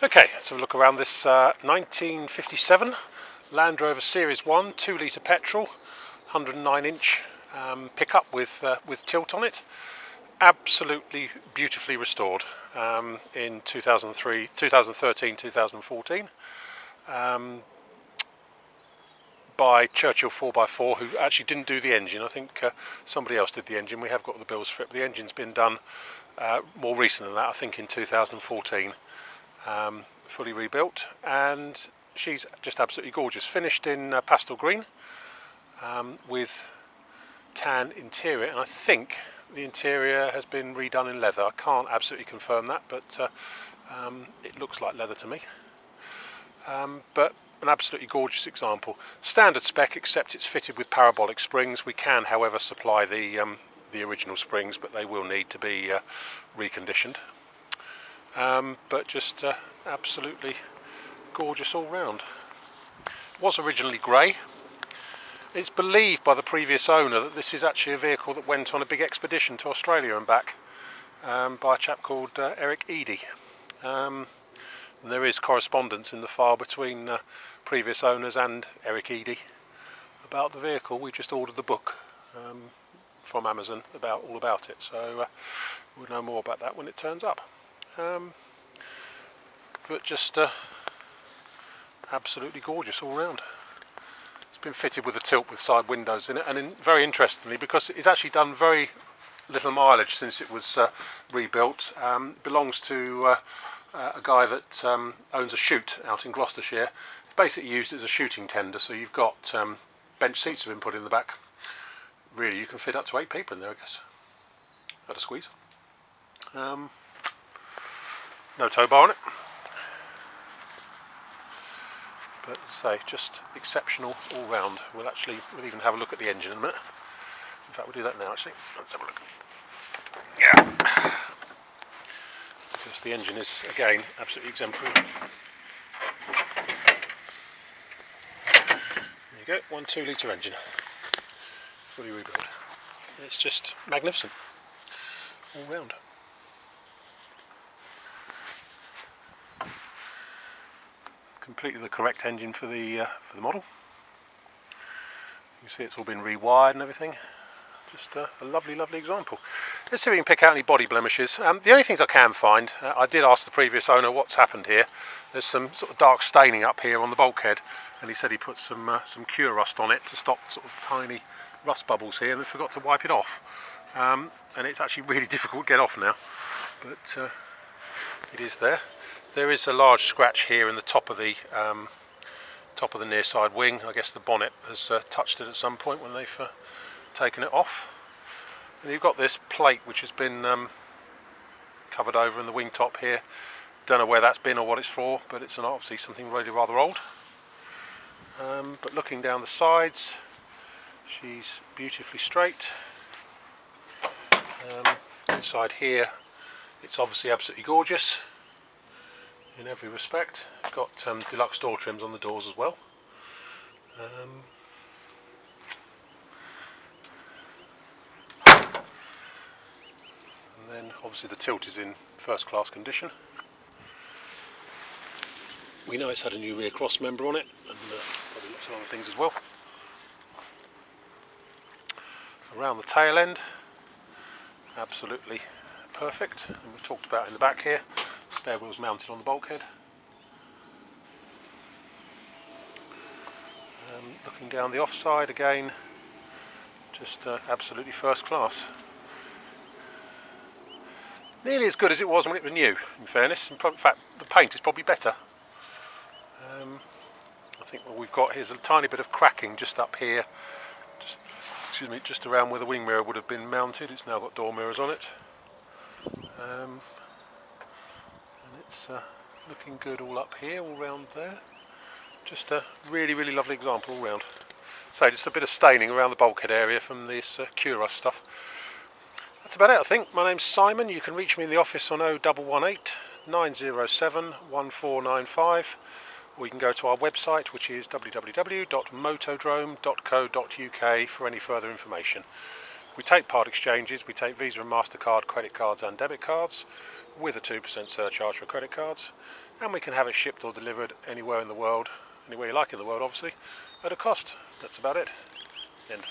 Okay, let's have a look around this 1957 Land Rover Series 1 2-litre petrol, 109-inch pickup with tilt on it. Absolutely beautifully restored in 2013, 2014 by Churchill 4x4, who actually didn't do the engine. I think somebody else did the engine. We have got the bills for it, but the engine's been done more recent than that, I think in 2014. Fully rebuilt, and she's just absolutely gorgeous. Finished in pastel green with tan interior, and I think the interior has been redone in leather. I can't absolutely confirm that, but it looks like leather to me. But an absolutely gorgeous example. Standard spec, except it's fitted with parabolic springs. We can, however, supply the original springs, but they will need to be reconditioned. But just absolutely gorgeous all round. Was originally grey. It's believed by the previous owner that this is actually a vehicle that went on a big expedition to Australia and back by a chap called Eric Eady. And there is correspondence in the file between previous owners and Eric Eady about the vehicle. We just ordered the book from Amazon all about it, so we'll know more about that when it turns up. But just absolutely gorgeous all round. It's been fitted with a tilt with side windows in it, and very interestingly, because it's actually done very little mileage since it was rebuilt, belongs to a guy that owns a shoot out in Gloucestershire. It's basically used as a shooting tender, so you've got bench seats have been put in the back. Really, you can fit up to 8 people in there, I guess, at a squeeze. No tow bar on it, but say just exceptional all round. We'll even have a look at the engine in a minute. In fact, we'll do that now. Actually, let's have a look. Yeah, because the engine is again absolutely exemplary. There you go, 1 2-litre engine, fully rebuilt. It's just magnificent all round. Completely the correct engine for the model. You can see it's all been rewired and everything. Just a lovely example. Let's see if we can pick out any body blemishes. The only things I can find, I did ask the previous owner what's happened here. There's some sort of dark staining up here on the bulkhead, and he said he put some cure rust on it to stop sort of tiny rust bubbles here, and they forgot to wipe it off. And it's actually really difficult to get off now, but it is there. There is a large scratch here in the top of the near side wing. I guess the bonnet has touched it at some point when they've taken it off. And you've got this plate which has been covered over in the wing top here. Don't know where that's been or what it's for, but it's obviously something really rather old. But looking down the sides, she's beautifully straight. Inside here, it's obviously absolutely gorgeous in every respect. It's got deluxe door trims on the doors as well. And then obviously the tilt is in first class condition. We know it's had a new rear cross member on it, and probably lots of other things as well. Around the tail end, absolutely perfect, and we've talked about in the back here. Spare wheels mounted on the bulkhead. Looking down the offside again, just absolutely first class. Nearly as good as it was when it was new, in fairness. In fact, the paint is probably better. I think what we've got here is a tiny bit of cracking just up here, just around where the wing mirror would have been mounted. It's now got door mirrors on it. And it's looking good all up here, all round there. Just a really lovely example all round. So just a bit of staining around the bulkhead area from this cure rust stuff. That's about it, I think. My name's Simon. You can reach me in the office on 0118 907 1495, or you can go to our website, which is www.motodrome.co.uk for any further information. We take part exchanges. We take Visa and MasterCard, credit cards and debit cards. with a 2% surcharge for credit cards, and we can have it shipped or delivered anywhere in the world, anywhere you like in the world obviously, at a cost. That's about it. End.